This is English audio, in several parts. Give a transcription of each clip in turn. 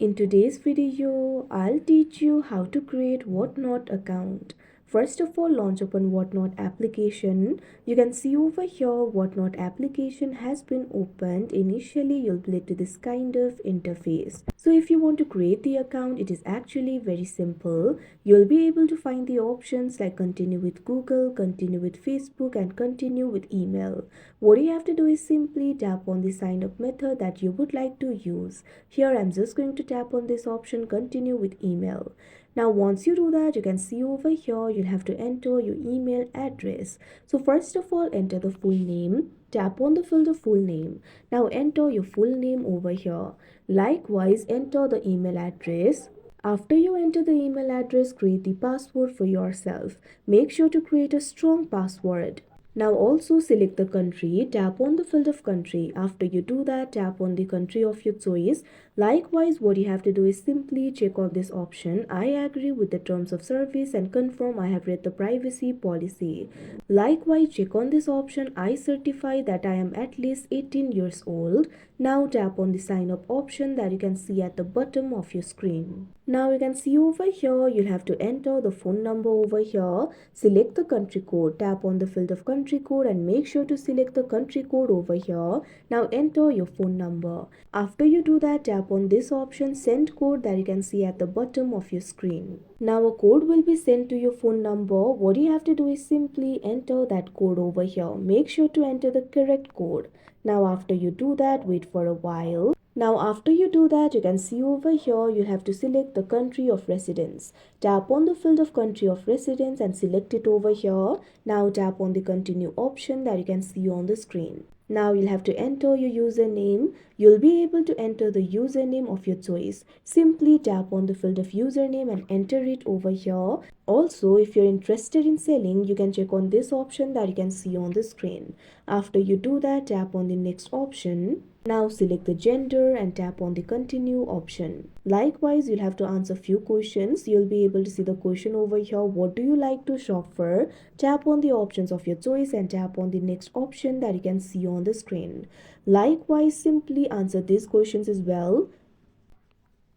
In today's video, I'll teach you how to create Whatnot account. First of all, launch open Whatnot application. You can see over here Whatnot application has been opened. Initially, you'll be led to this kind of interface. So if you want to create the account, it is actually very simple. You'll be able to find the options like continue with Google, continue with Facebook, and continue with email. What you have to do is simply tap on the sign up method that you would like to use. Here I'm just going to tap on this option continue with email. Now once you do that, you can see over here you'll have to enter your email address. So first of all, enter the full name. Tap on the field of full name. Now enter your full name over here. Likewise, enter the email address. After you enter the email address, create the password for yourself. Make sure to create a strong password. Now also select the country, tap on the field of country. After you do that, tap on the country of your choice. Likewise, what you have to do is simply check on this option. I agree with the terms of service and confirm I have read the privacy policy. Likewise, check on this option. I certify that I am at least 18 years old. Now tap on the sign up option that you can see at the bottom of your screen. Now you can see over here, you'll have to enter the phone number over here. Select the country code, tap on the field of country code and make sure to select the country code over here. Now enter your phone number. After you do that, tap on this option send code that you can see at the bottom of your screen. Now a code will be sent to your phone number. What you have to do is simply enter that code over here. Make sure to enter the correct code. Now after you do that, wait for a while. Now after you do that, you can see over here you have to select the country of residence. Tap on the field of country of residence and select it over here. Now tap on the continue option that you can see on the screen. Now you'll have to enter your username. You'll be able to enter the username of your choice. Simply tap on the field of username and enter it over here. Also, if you're interested in selling, you can check on this option that you can see on the screen. After you do that, tap on the next option. Now select the gender and tap on the continue option. Likewise, you'll have to answer few questions. You'll be able to see the question over here. What do you like to shop for? Tap on the options of your choice and tap on the next option that you can see on the screen. Likewise, simply answer these questions as well.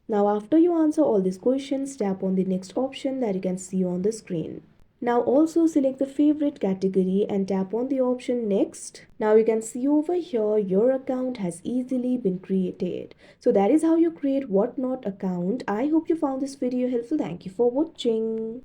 Now after you answer all these questions, tap on the next option that you can see on the screen. Now also select the favorite category and tap on the option next. Now you can see over here your account has easily been created. So that is how you create Whatnot account. I hope you found this video helpful. Thank you for watching.